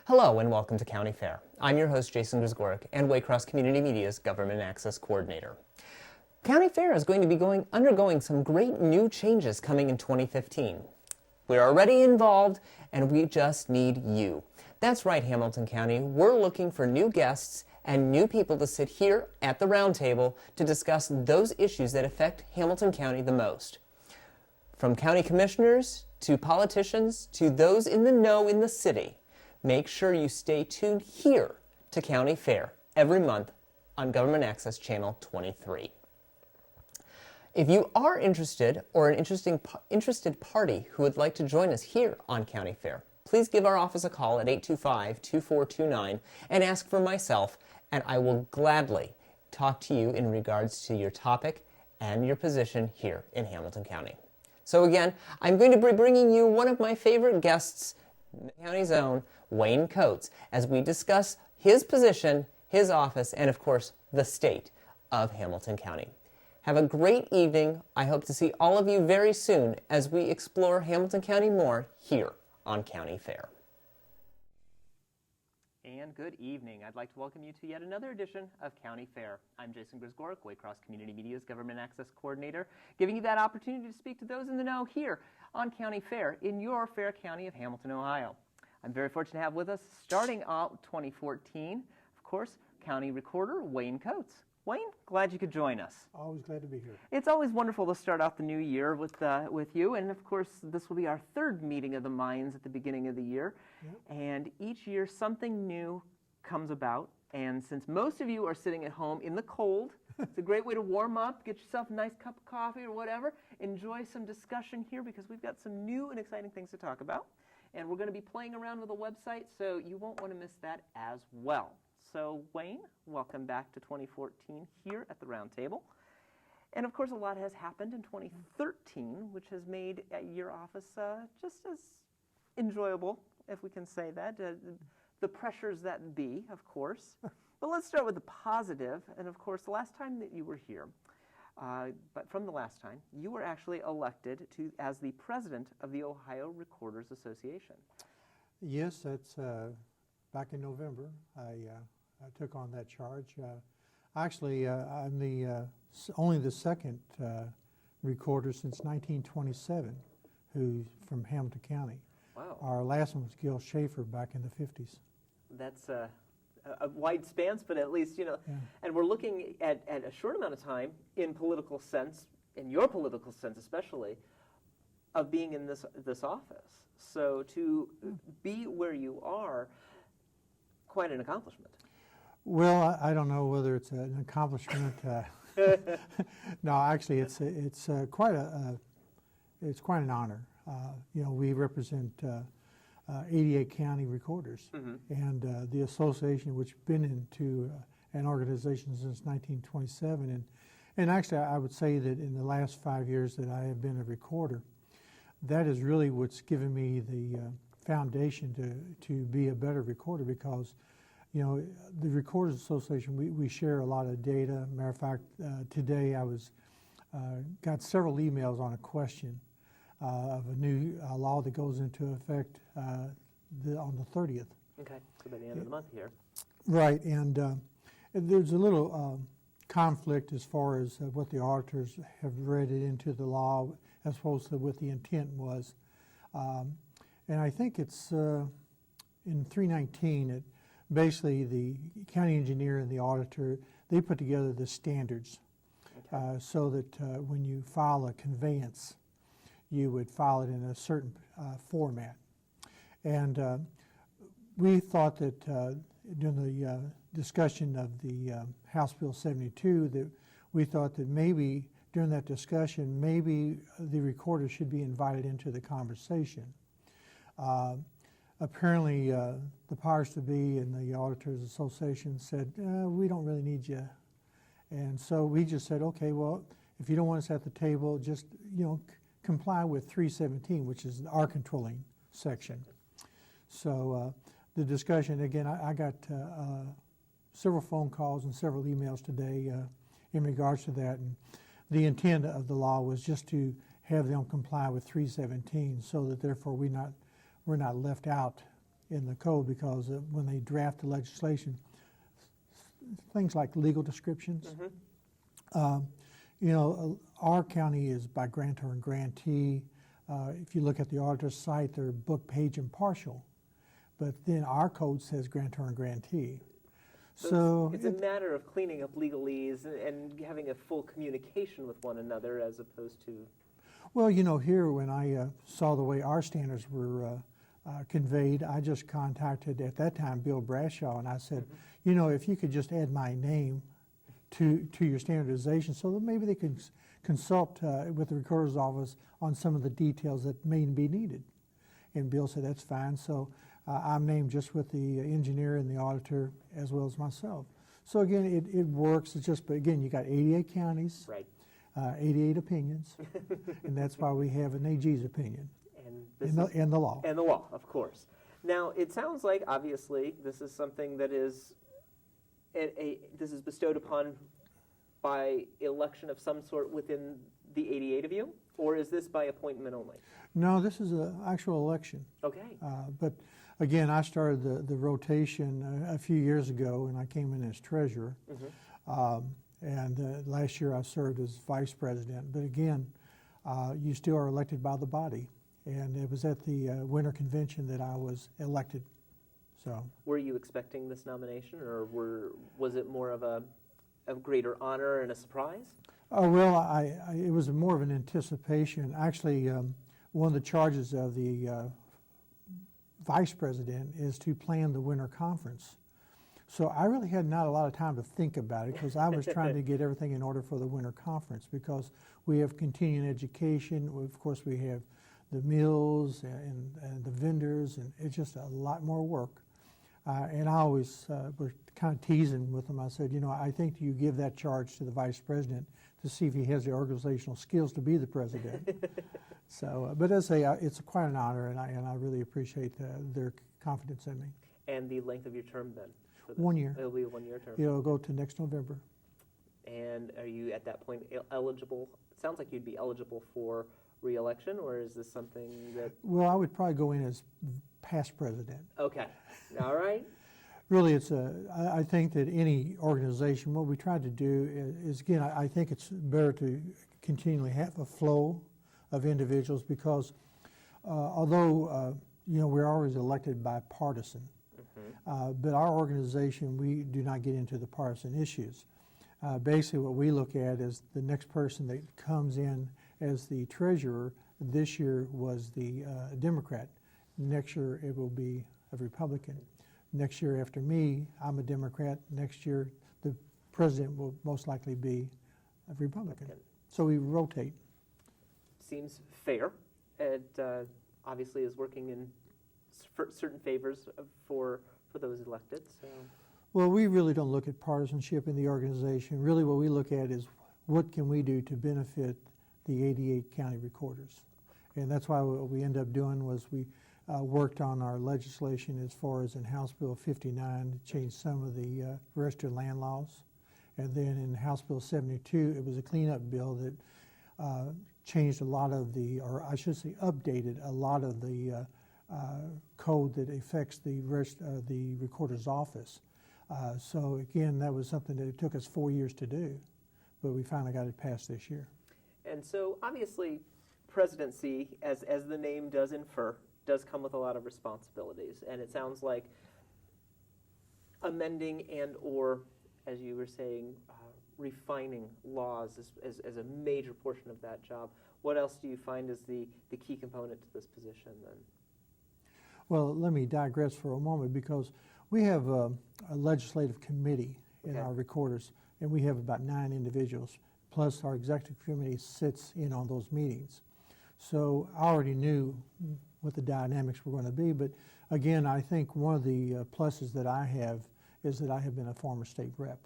Hello and welcome to County Fair. I'm your host Jason Grzgorek and Waycross Community Media's Government Access Coordinator. County Fair is going to be undergoing some great new changes coming in 2015. We're already involved and we just need you. That's right, Hamilton County. We're looking for new guests and new people to sit here at the round table to discuss those issues that affect Hamilton County the most. From county commissioners to politicians to those in the know in the city, make sure you stay tuned here to County Fair every month on Government Access Channel 23. If you are interested or an interested party who would like to join us here on County Fair, please give our office a call at 825-2429 and ask for myself, and I will gladly talk to you in regards to your topic and your position here in Hamilton County. So again, I'm going to be bringing you one of my favorite guests, the county's own, Wayne Coates, as we discuss his position, his office, and of course, the state of Hamilton County. Have a great evening. I hope to see all of you very soon as we explore Hamilton County more here on County Fair. And good evening. I'd like to welcome you to yet another edition of County Fair. I'm Jason Grzgorek, Waycross Community Media's Government Access Coordinator, giving you that opportunity to speak to those in the know here on County Fair in your fair county of Hamilton, Ohio. I'm very fortunate to have with us, starting out 2014, of course, County Recorder Wayne Coates. Wayne, glad you could join us. Always glad to be here. It's always wonderful to start out the new year with you, and of course, this will be our third meeting of the minds at the beginning of the year. Yep. And each year, something new comes about. And since most of you are sitting at home in the cold, it's a great way to warm up, get yourself a nice cup of coffee or whatever, enjoy some discussion here because we've got some new and exciting things to talk about. And we're going to be playing around with the website, so you won't want to miss that as well. So, Wayne, welcome back to 2014 here at the Round Table. And, of course, a lot has happened in 2013, which has made your office just as enjoyable, if we can say that. The pressures that be, of course. But let's start with the positive. And, of course, the last time that you were here, but from the last time, you were actually elected as the president of the Ohio Recorders Association. Yes, that's back in November. I took on that charge. Actually, I'm only the second recorder since 1927 who's from Hamilton County. Wow. Our last one was Gil Schaefer back in the 50s. That's a wide span, but at least, you know, yeah. And we're looking at a short amount of time in political sense, in your political sense especially, of being in this office. So to be where you are, quite an accomplishment. Well, I don't know whether it's an accomplishment. No, actually, it's quite an honor. You know, we represent 88 county recorders, mm-hmm. and the association, which has been into an organization since 1927, and actually, I would say that in the last 5 years that I have been a recorder, that is really what's given me the foundation to be a better recorder because. You know, the Recorders Association, we share a lot of data. Matter of fact, today I got several emails on a question of a new law that goes into effect on the 30th. Okay, so by the end of the month here. Right, and there's a little conflict as far as what the auditors have read it into the law as opposed to what the intent was. And I think it's in 319, basically, the county engineer and the auditor, they put together the standards so that when you file a conveyance, you would file it in a certain format. And we thought that during the discussion of the House Bill 72, that we thought that maybe during that discussion, maybe the recorder should be invited into the conversation. Apparently, the powers to be in the Auditors Association said, we don't really need you. And so we just said, okay, well, if you don't want us at the table, just, you know, comply with 317, which is our controlling section. So the discussion, again, I got several phone calls and several emails today in regards to that. And the intent of the law was just to have them comply with 317 so that therefore we're not left out in the code because when they draft the legislation, things like legal descriptions. You know, our county is by grantor and grantee. If you look at the auditor's site, they're book, page, and partial. But then our code says grantor and grantee. So it's a matter of cleaning up legalese and having a full communication with one another as opposed to... Well, you know, here when I saw the way our standards were conveyed, I just contacted, at that time, Bill Brashaw, and I said, you know, if you could just add my name to your standardization so that maybe they could consult with the recorder's office on some of the details that may be needed. And Bill said, that's fine. So I'm named just with the engineer and the auditor as well as myself. So again, it works. It's just, but again, you got 88 counties, Right. 88 opinions, and that's why we have an AG's opinion. And the law. And the law, of course. Now, it sounds like, obviously, this is something that is this is bestowed upon by election of some sort within the 88 of you, or is this by appointment only? No, this is an actual election. Okay. But again, I started the rotation a few years ago, and I came in as treasurer. And last year I served as vice president. But again, you still are elected by the body. And it was at the winter convention that I was elected. So, were you expecting this nomination, or was it more of a greater honor and a surprise? Oh, well, it was more of an anticipation. Actually, one of the charges of the vice president is to plan the winter conference. So I really had not a lot of time to think about it because I was trying to get everything in order for the winter conference because we have continuing education. Of course, we have the meals and the vendors, and it's just a lot more work. And I always was kind of teasing with them. I said, you know, I think you give that charge to the vice president to see if he has the organizational skills to be the president. So, but as I say, it's quite an honor, and I really appreciate their confidence in me. And the length of your term then? 1 year. It'll be a 1 year term. It'll go to next November. And are you at that point eligible? It sounds like you'd be eligible for re-election, or is this something that... Well, I would probably go in as past president. Okay. All right. Really, I think that any organization, what we try to do is again, I think it's better to continually have a flow of individuals because although, you know, we're always elected by partisan, but our organization, we do not get into the partisan issues. Basically, what we look at is the next person that comes in as the treasurer this year was the Democrat. Next year, it will be a Republican. Next year after me, I'm a Democrat. Next year, the president will most likely be a Republican. So we rotate. Seems fair. It obviously is working in certain favors for those elected. So. Well, we really don't look at partisanship in the organization. Really what we look at is what can we do to benefit the 88 county recorders. And that's why what we ended up doing was we worked on our legislation as far as in House Bill 59 to change some of the registered land laws. And then in House Bill 72, it was a cleanup bill that changed a lot of the, or I should say updated a lot of the code that affects the recorder's office. So again, that was something that it took us 4 years to do, but we finally got it passed this year. And so obviously presidency, as the name does infer, does come with a lot of responsibilities. And it sounds like amending and or, as you were saying, refining laws as a major portion of that job. What else do you find is the key component to this position then? Well, let me digress for a moment because we have a legislative committee in our recorders, and we have about 9 individuals, plus our executive committee sits in on those meetings. So I already knew what the dynamics were going to be, but again, I think one of the pluses that I have is that I have been a former state rep.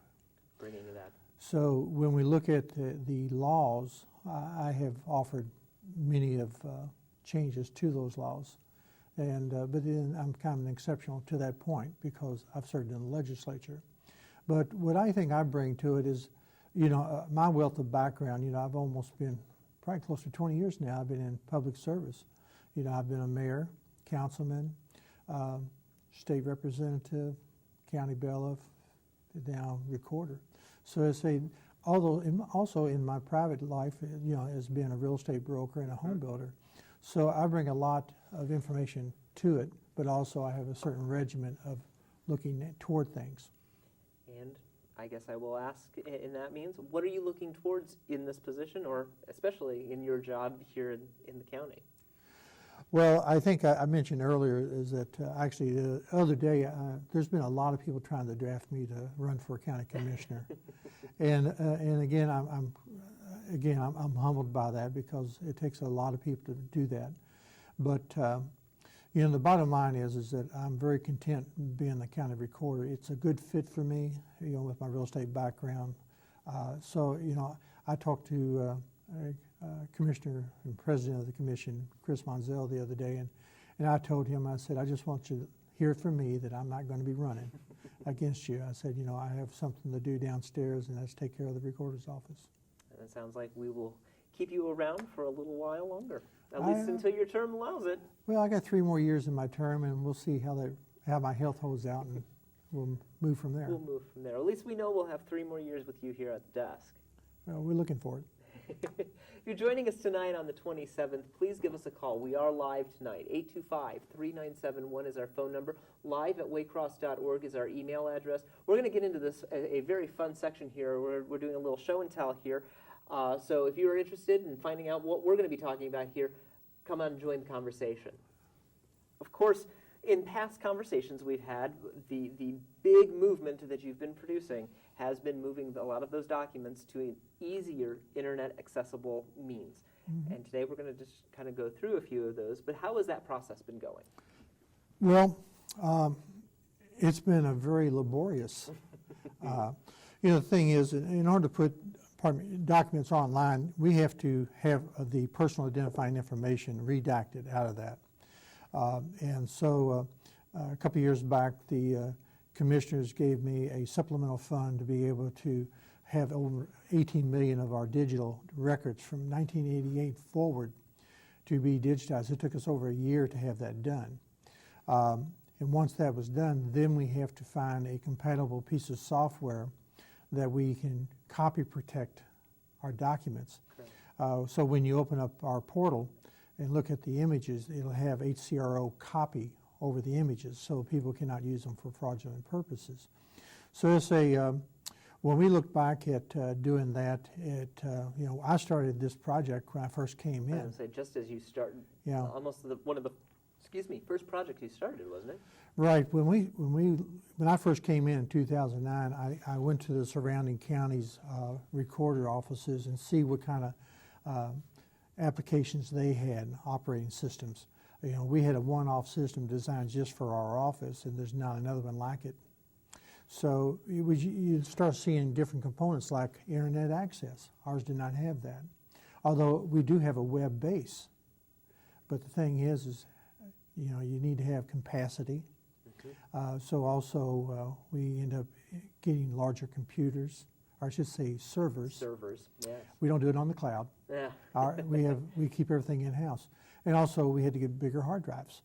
Bringing to that. So when we look at the laws, I have offered many of changes to those laws. And but then I'm kind of an exceptional to that point because I've served in the legislature. But what I think I bring to it is, you know, my wealth of background. You know, I've almost been probably close to 20 years now. I've been in public service. You know, I've been a mayor, councilman, state representative, county bailiff, now recorder. So it's a, although also in my private life, as being a real estate broker and a home builder, so I bring a lot of information to it, but also I have a certain regimen of looking toward things. And I guess I will ask in that means, what are you looking towards in this position, or especially in your job here in the county? Well, I think I mentioned earlier is that actually the other day there's been a lot of people trying to draft me to run for county commissioner, and again I'm humbled by that because it takes a lot of people to do that. But the bottom line is that I'm very content being the county recorder. It's a good fit for me, with my real estate background. So I talked to Commissioner and President of the Commission, Chris Monzel, the other day, and I told him, I said, I just want you to hear from me that I'm not going to be running against you. I said, I have something to do downstairs, and that's take care of the recorder's office. And it sounds like we will keep you around for a little while longer, at least until your term allows it. Well, I got 3 more years in my term, and we'll see how my health holds out, and we'll move from there. We'll move from there. At least we know we'll have 3 more years with you here at the desk. Well, we're looking for it. If you're joining us tonight on the 27th, please give us a call. We are live tonight. 825-3971 is our phone number. Live@waycross.org is our email address. We're going to get into this, a very fun section here. We're doing a little show and tell here. So if you are interested in finding out what we're going to be talking about here, come on and join the conversation. Of course, in past conversations we've had, the big movement that you've been producing has been moving a lot of those documents to an easier internet accessible means. Mm-hmm. And today we're going to just kind of go through a few of those. But how has that process been going? Well, it's been a very laborious. The thing is, in order to put documents online, we have to have the personal identifying information redacted out of that. And so a couple of years back, the commissioners gave me a supplemental fund to be able to have over 18 million of our digital records from 1988 forward to be digitized. It took us over a year to have that done. And once that was done, then we have to find a compatible piece of software that we can copy protect our documents. So when you open up our portal and look at the images, it'll have HCRO copy over the images so people cannot use them for fraudulent purposes. So it's when we look back at doing that, I started this project when I first came in. I would say just as you started, almost one of the first projects you started, wasn't it? Right. When I first came in 2009, I went to the surrounding counties' recorder offices and see what kind of applications they had, operating systems. We had a one-off system designed just for our office, and there's not another one like it. So you start seeing different components like internet access. Ours did not have that, although we do have a web base. But the thing is you need to have capacity. Mm-hmm. So also we end up getting larger computers, or I should say servers. Servers, yes. We don't do it on the cloud. Yeah. We keep everything in-house. And also we had to get bigger hard drives.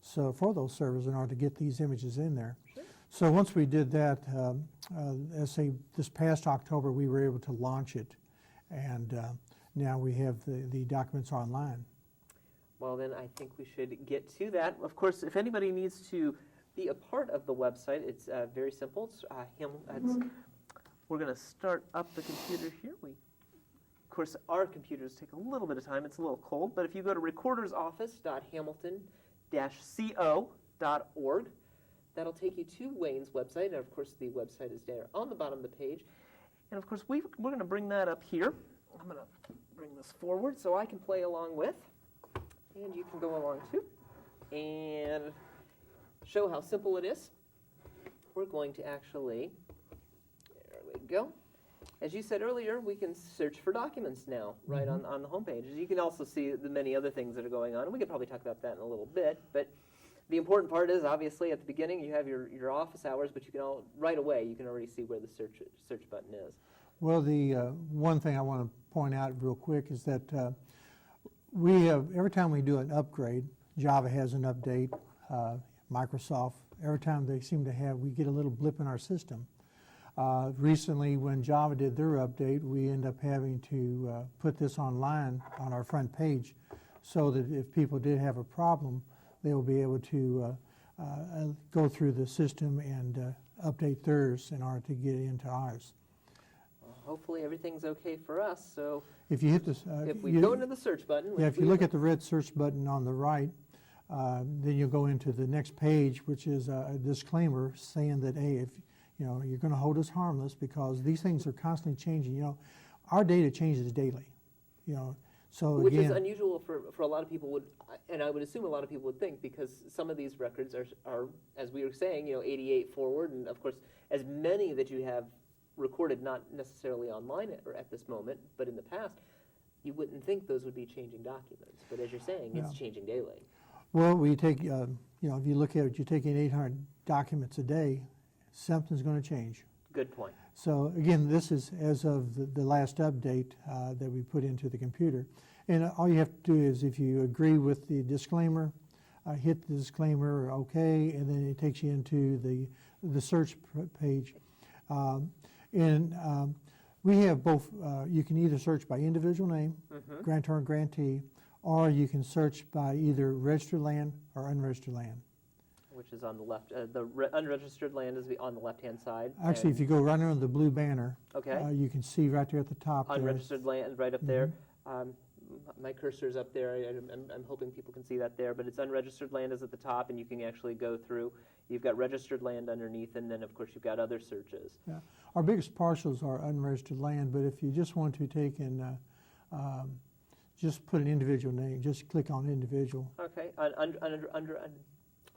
So for those servers in order to get these images in there. Sure. So once we did that, let's say this past October, we were able to launch it. And now we have the documents online. Well, then I think we should get to that. Of course, if anybody needs to be a part of the website, it's very simple. We're going to start up the computer here. Of course, our computers take a little bit of time. It's a little cold. But if you go to recordersoffice.hamilton-co.org, that'll take you to Wayne's website. And, of course, the website is there on the bottom of the page. And, of course, we're going to bring that up here. I'm going to bring this forward so I can play along with. And you can go along, too. And show how simple it is. We're going to actually, there we go. As you said earlier, we can search for documents now, right, mm-hmm. on the homepage. You can also see the many other things that are going on. And we could probably talk about that in a little bit. But the important part is, obviously, at the beginning, you have your office hours, but you can right away, you can already see where the search button is. Well, the one thing I want to point out real quick is that we have, every time we do an upgrade, Java has an update, Microsoft. Every time they seem to have, we get a little blip in our system. Recently, when Java did their update, we end up having to put this online on our front page so that if people did have a problem, they will be able to go through the system and update theirs in order to get into ours. Well, hopefully everything's okay for us. So If you hit this, if we go into the search button, yeah, if you look at the red search button on the right, then you'll go into the next page, which is a disclaimer saying that, hey, if you're going to hold us harmless because these things are constantly changing. Our data changes daily. So which again, is unusual for a lot of people and I would assume a lot of people would think, because some of these records are as we were saying, 88 forward, and of course as many that you have recorded, not necessarily online at this moment, but in the past, you wouldn't think those would be changing documents. But as you're saying, it's changing daily. Well, we take, if you look at it, you're taking 800 documents a day, something's going to change. Good point. So again, this is as of the last update that we put into the computer. And all you have to do is, if you agree with the disclaimer, hit the disclaimer, OK, and then it takes you into the search page. We have both, you can either search by individual name, grantor and grantee, or you can search by either registered land or unregistered land. Which is on the left. The unregistered land is on the left-hand side. Actually, if you go right under the blue banner, okay. You can see right there at the top. Unregistered land right up there. My cursor's up there. I'm hoping people can see that there, but it's unregistered land is at the top, and you can actually go through. You've got registered land underneath, and then, of course, you've got other searches. Yeah. Our biggest parcels are unregistered land, but if you just want to take and just put an individual name, just click on individual. Okay.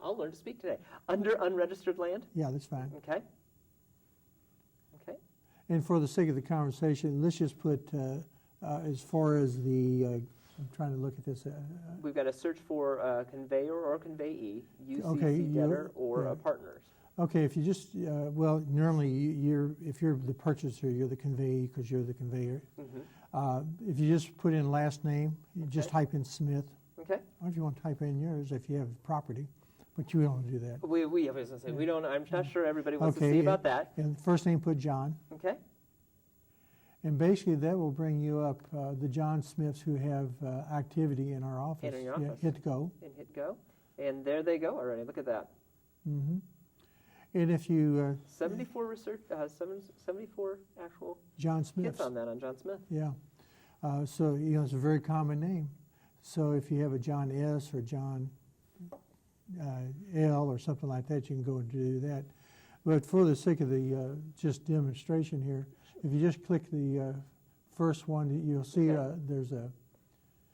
I'll learn to speak today. Under unregistered land? Yeah, that's fine. Okay. Okay. And for the sake of the conversation, let's just put, as far as the, I'm trying to look at this. We've got to search for conveyor or conveyee, UCC okay, debtor or partners. Okay, if you just, well, normally if you're the purchaser, you're the conveyee because you're the conveyor. If you just put in last name, you just type in Smith. Okay. Or if you want to type in yours, if you have property. But you don't do that. We I was going to say, we don't, I'm not sure everybody wants to see about that. And first name, put John. Okay. And basically that will bring you up the John Smiths who have activity in our office. In your office. Yeah, hit go. And hit go. And there they go already. Look at that. And if you... 74 74 actual John Smiths. hits on that on John Smith. Yeah. So, it's a very common name. So if you have a John S. or John L or something like that, you can go and do that. But for the sake of the just demonstration here, if you just click the first one, you'll see there's a...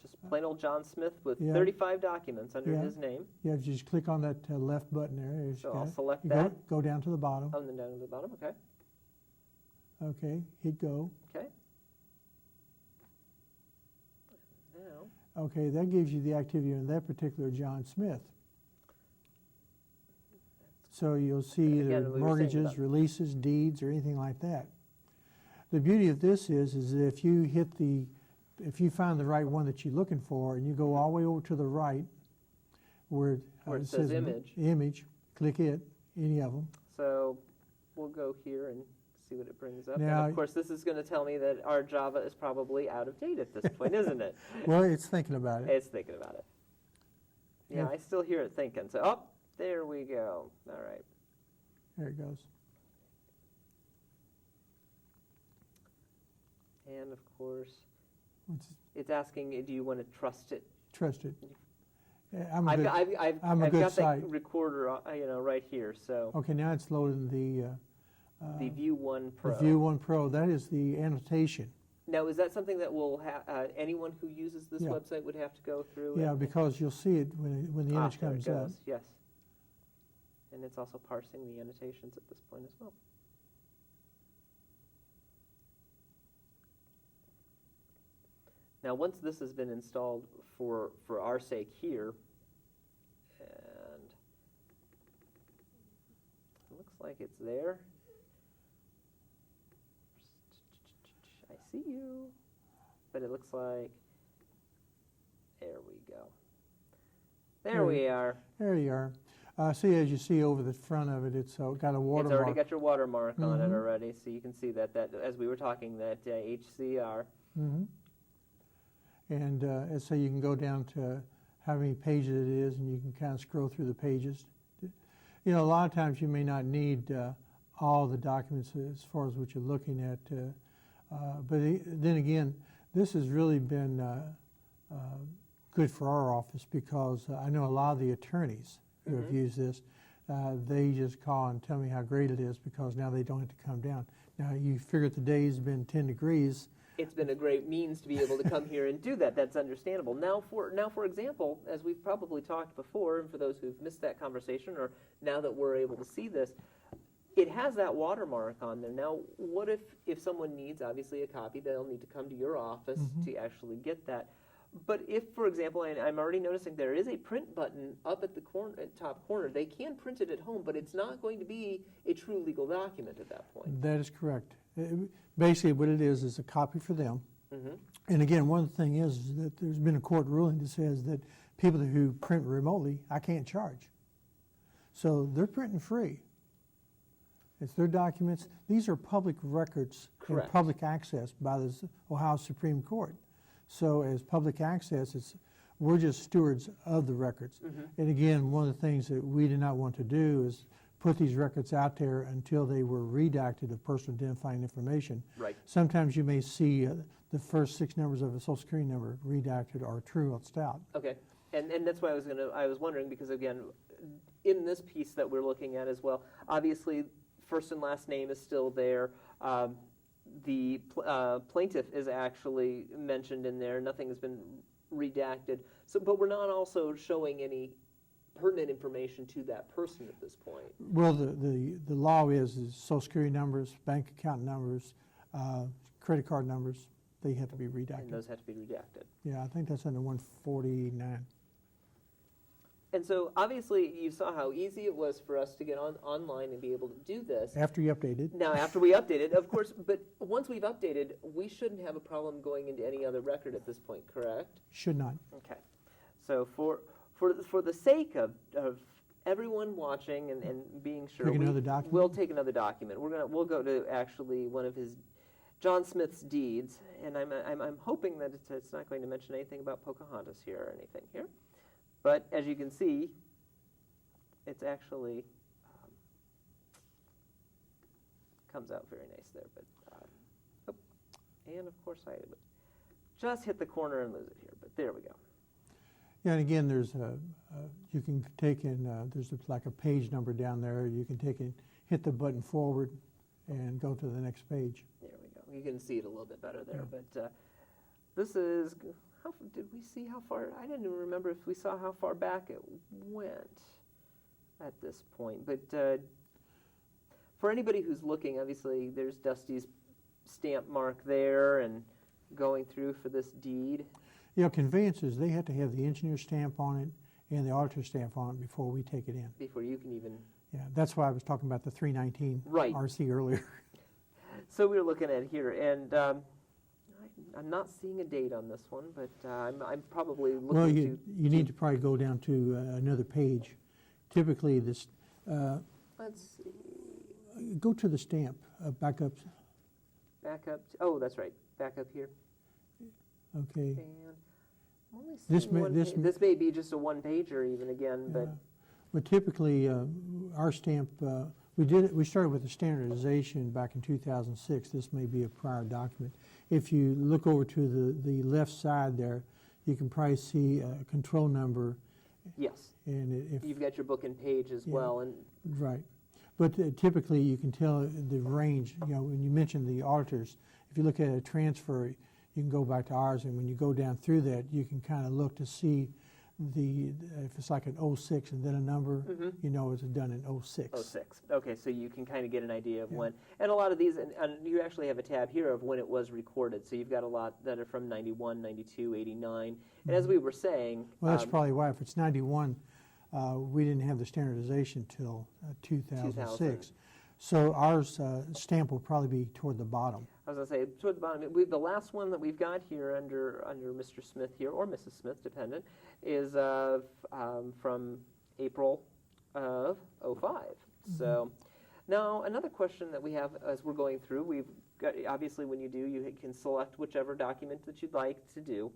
Just plain old John Smith with 35 documents under his name. Yeah, if you just click on that left button there. So I'll select that. Go down to the bottom. Oh, and then down to the bottom, okay. Okay, hit go. Okay. Now. Okay, that gives you the activity on that particular John Smith. So you'll see either mortgages, releases, deeds, or anything like that. The beauty of this is that if you find the right one that you're looking for, and you go all the way over to the right, where it says image, click it, any of them. So we'll go here and see what it brings up. Now, and of course, this is going to tell me that our Java is probably out of date at this point, isn't it? Well, it's thinking about it. It's thinking about it. Yeah, I still hear it thinking. So, there we go. All right. There it goes. And of course, it's asking, do you want to trust it? Trust it. I've got site. the recorder, right here. So. Okay, now it's loading the View 1 Pro. The View 1 Pro. That is the annotation. Now, is that something that will anyone who uses this website would have to go through? Yeah, because you'll see it when the image comes up. Yes. And it's also parsing the annotations at this point as well. Now, once this has been installed for our sake here, and it looks like it's there. I see you, but it looks like, there we go. There we are. There you are. See, as you see over the front of it, it's got a watermark. It's already got your watermark on it Mhm. already, so you can see that as we were talking, that HCR. Mm-hmm. And so you can go down to how many pages it is, and you can kind of scroll through the pages. You know, a lot of times you may not need all the documents as far as what you're looking at, but then again, this has really been good for our office, because I know a lot of the attorneys who have used this, they just call and tell me how great it is, because now they don't have to come down. Now, you figure the day's been 10 degrees. It's been a great means to be able to come here and do that. That's understandable. Now, for example, as we've probably talked before, and for those who've missed that conversation, or now that we're able to see this, it has that watermark on there. Now, what if someone needs, obviously, a copy, they'll need to come to your office to actually get that. But if, for example, and I'm already noticing there is a print button up at the top corner, they can print it at home, but it's not going to be a true legal document at that point. That is correct. Basically, what it is a copy for them. And again, one thing is that there's been a court ruling that says that people who print remotely, I can't charge. So they're printing free. It's their documents. These are public records and public access by the Ohio Supreme Court. So as public access, we're just stewards of the records. And again, one of the things that we did not want to do is put these records out there until they were redacted of personal identifying information. Right. Sometimes you may see the first 6 numbers of a Social Security number redacted or trued out. Okay, and that's why I was wondering, because again, in this piece that we're looking at as well, obviously first and last name is still there. The plaintiff is actually mentioned in there. Nothing has been redacted. So, but we're not also showing any pertinent information to that person at this point. Well, the law is Social Security numbers, bank account numbers, credit card numbers, they have to be redacted. And those have to be redacted. Yeah, I think that's under 149. And so obviously you saw how easy it was for us to get online and be able to do this. After you updated. Now, after we updated, of course, but once we've updated, we shouldn't have a problem going into any other record at this point, correct? Should not. Okay. So for the sake of everyone watching and being sure, Take another document? We'll take another document. We'll go to actually one of his John Smith's deeds, and I'm hoping that it's not going to mention anything about Pocahontas here or anything here. But as you can see, it's actually comes out very nice there. But and of course I would just hit the corner and lose it here. But there we go. Yeah, and again, there's you can take in there's like a page number down there. You can take and hit the button forward and go to the next page. There we go. You can see it a little bit better there. Yeah. But this is. Did we see how far? I didn't even remember if we saw how far back it went at this point. But for anybody who's looking, obviously there's Dusty's stamp mark there and going through for this deed. You know, conveyances, they have to have the engineer stamp on it and the auditor stamp on it before we take it in. Before you can even... Yeah, that's why I was talking about the 319 right. RC earlier. So we're looking at here, and I'm not seeing a date on this one, but I'm probably looking well, you need to probably go down to another page. Typically, this... let's see. Go to the stamp, back up. Back up. Oh, that's right. Back up here. Okay. And I'm only seeing this may be just a one-pager even again, but... But typically, our stamp, we started with the standardization back in 2006. This may be a prior document. If you look over to the left side there, you can probably see a control number. Yes. And if you've got your book and page as well, and right. But typically, you can tell the range. You know, when you mentioned the auditors, if you look at a transfer, you can go back to ours, and when you go down through that, you can kind of look to see if it's like an 06 and then a number, you know it's done in 06. 06. Okay, so you can kind of get an idea of when. And a lot of these, and you actually have a tab here of when it was recorded. So you've got a lot that are from 91, 92, 89. And as we were saying... Well, that's probably why. If it's 91, we didn't have the standardization till 2006. So ours stamp will probably be toward the bottom. I was going to say, toward the bottom. The last one that we've got here under Mr. Smith here, or Mrs. Smith, dependent, is from April of '05. So now another question that we have as we're going through, we've got, obviously when you do, you can select whichever document that you'd like to do.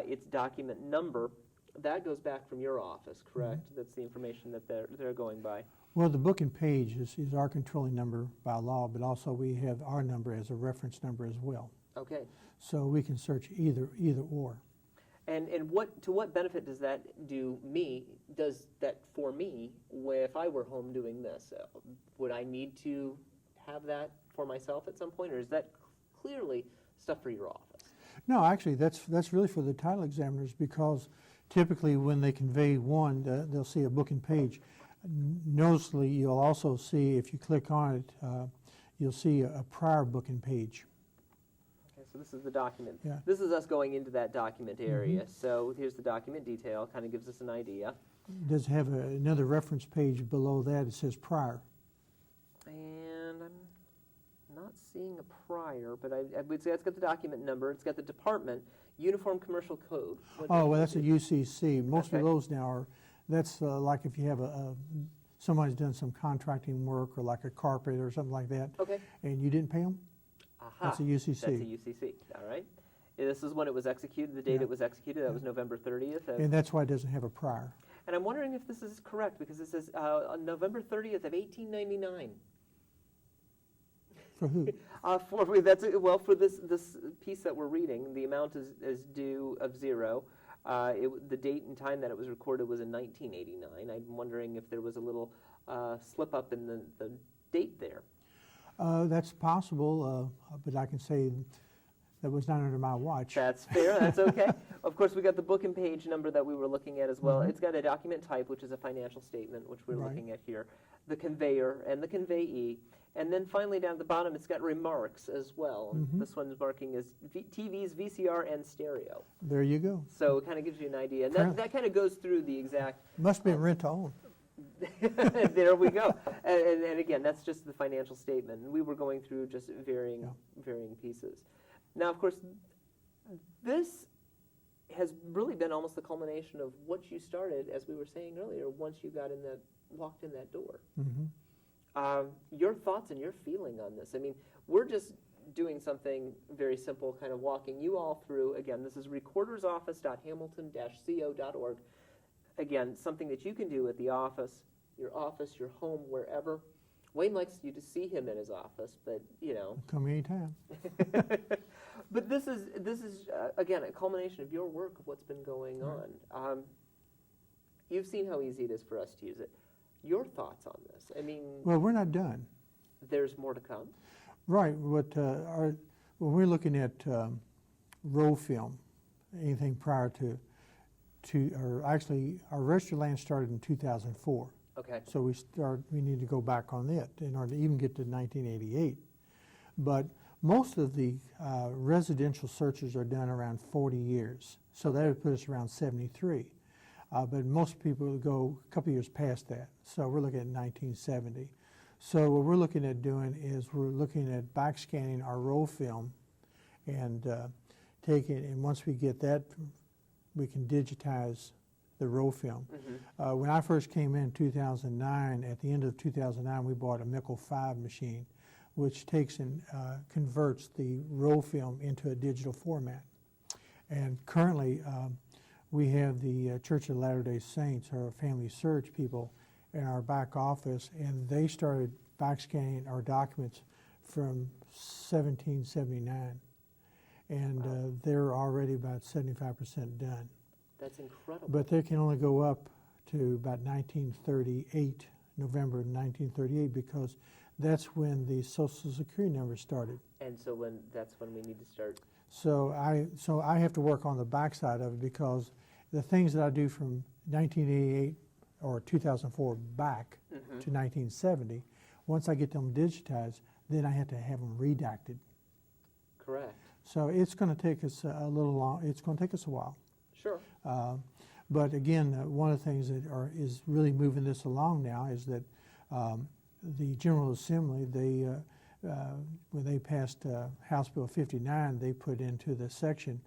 Its document number, that goes back from your office, correct? That's the information that they're going by. Well, the book and page is our controlling number by law, but also we have our number as a reference number as well. Okay. So we can search either or. And to what benefit does that do me? Does that for me, if I were home doing this, would I need to have that for myself at some point, or is that clearly stuff for your office? No, actually, that's really for the title examiners, because typically when they convey one, they'll see a book and page. Noticeably, you'll also see, if you click on it, you'll see a prior book and page. Okay, so this is the document. Yeah. This is us going into that document area. So here's the document detail, kind of gives us an idea. It does have another reference page below that. It says prior. And I'm not seeing a prior, but I would say it's got the document number. It's got the department, Uniform Commercial Code. Oh, well, that's a UCC. Most Okay. of those now are, that's like if you have somebody's done some contracting work, or like a carpet or something like that, Okay. and you didn't pay them, Aha. that's a UCC. That's a UCC. All right. This is when it was executed, the date Yeah. it was executed. That was November 30th. And that's why it doesn't have a prior. And I'm wondering if this is correct, because it says on November 30th of 1899. For who? For this piece that we're reading, the amount is due of 0. The date and time that it was recorded was in 1989. I'm wondering if there was a little slip up in the date there. That's possible, but I can say that was not under my watch. That's fair. That's okay. Of course, we got the book and page number that we were looking at as well. It's got a document type, which is a financial statement, which we're Right. looking at here. The conveyor and the conveyee. And then finally down at the bottom, it's got remarks as well. This one's marking as TVs, VCR, and stereo. There you go. So it kind of gives you an idea. And that kind of goes through the exact... Must be rent to own. There we go. And again, that's just the financial statement. And we were going through just varying pieces. Now, of course, this has really been almost the culmination of what you started, as we were saying earlier, once you walked in that door. Your thoughts and your feeling on this. I mean, we're just doing something very simple, kind of walking you all through. Again, this is recordersoffice.hamilton-co.org. Again, something that you can do at the office, your home, wherever. Wayne likes you to see him in his office, but you know. Come anytime. But this is again a culmination of your work, of what's been going on. You've seen how easy it is for us to use it. Your thoughts on this? I mean, Well, we're not done. there's more to come. Right. When we're looking at roll film, anything prior to, or actually, our registered land started in 2004. Okay. So we need to go back on it in order to even get to 1988. But most of the residential searches are done around 40 years. So that would put us around 73. But most people go a couple years past that. So we're looking at 1970. So what we're looking at doing is we're looking at back scanning our roll film and and once we get that, we can digitize the roll film. When I first came in 2009, at the end of 2009, we bought a Mickle 5 machine, which takes and converts the roll film into a digital format. And currently, we have the Church of Latter-day Saints, our Family Search people, in our back office, and they started back scanning our documents from 1779. And they're already about 75% done. That's incredible. But they can only go up to about 1938, November 1938, because that's when the Social Security number started. And so that's when we need to start. So I have to work on the backside of it, because the things that I do from 1988 or 2004 back to 1970, once I get them digitized, then I have to have them redacted. Correct. So it's going to take us a little long. It's going to take us a while. Sure. But again, one of the things that is really moving this along now is that the General Assembly, when they passed House Bill 59, they put into the section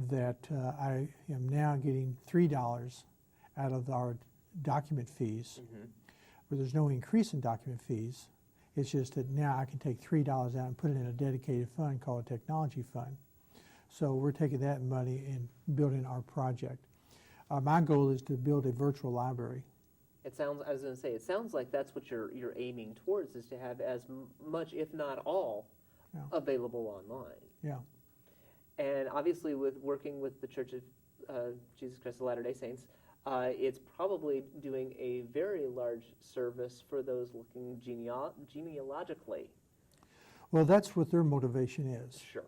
that I am now getting $3 out of our document fees where there's no increase in document fees. It's just that now I can take $3 out and put it in a dedicated fund called a technology fund. So we're taking that money and building our project. My goal is to build a virtual library. It sounds, I was going to say, it sounds like that's what you're aiming towards, is to have as much, if not all, Yeah. available online. Yeah. And obviously, with working with the Church of Jesus Christ of Latter-day Saints, it's probably doing a very large service for those looking genealogically. Well, that's what their motivation is. Sure.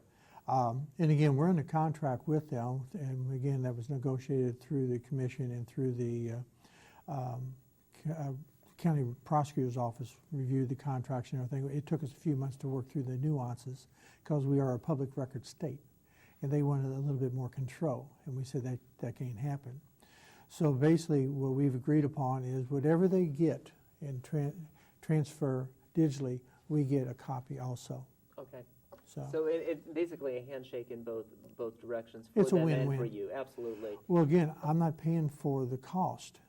And again, we're in a contract with them, and again, that was negotiated through the commission and through the county prosecutor's office reviewed the contracts and everything. It took us a few months to work through the nuances because we are a public record state, and they wanted a little bit more control, and we said that can't happen. So basically, what we've agreed upon is whatever they get and transfer digitally, we get a copy also. Okay. So it's basically a handshake in both directions for it's a them win-win. and for you. Absolutely. Well, again, I'm not paying for the cost,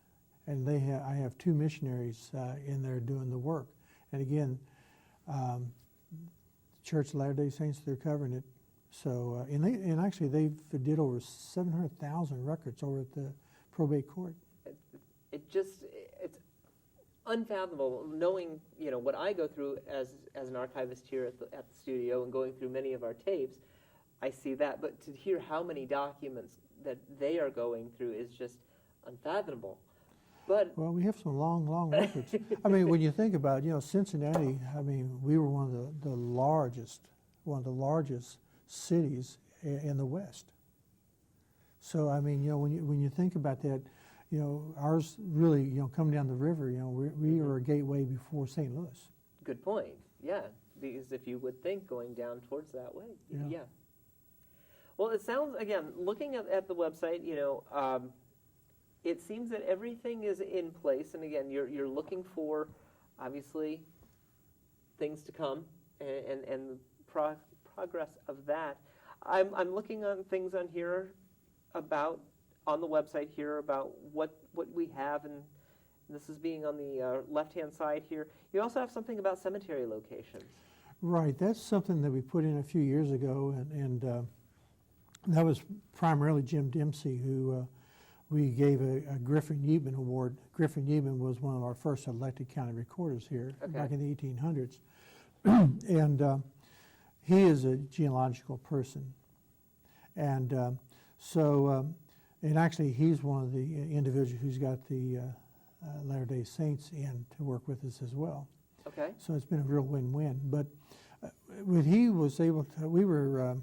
and I have 2 missionaries in there doing the work. And again, Church of Latter-day Saints, they're covering it. So and actually they did over 700,000 records over at the probate court. It's unfathomable knowing, what I go through as an archivist here at the studio and going through many of our tapes. I see that, but to hear how many documents that they are going through is just unfathomable. But well, we have some long records. I mean, when you think about Cincinnati, I mean, we were one of the largest cities in the West. So I mean, when you think about that, ours really, coming down the river, we are a gateway before St. Louis. Good point. Yeah, because if you would think going down towards that way, yeah. Well, it sounds, again, looking at the website, it seems that everything is in place, and again, you're looking for, obviously, things to come and the progress of that. I'm looking on things on here on the website here about what we have, and this is being on the left-hand side here. You also have something about cemetery locations. Right, that's something that we put in a few years ago, and that was primarily Jim Dempsey, who we gave a Griffin Yeatman Award. Griffin Yeatman was one of our first elected county recorders here back in the 1800s. And he is a genealogical person. And and actually he's one of the individuals who's got the Latter-day Saints in to work with us as well. Okay. So it's been a real win-win. But when he was able to, we were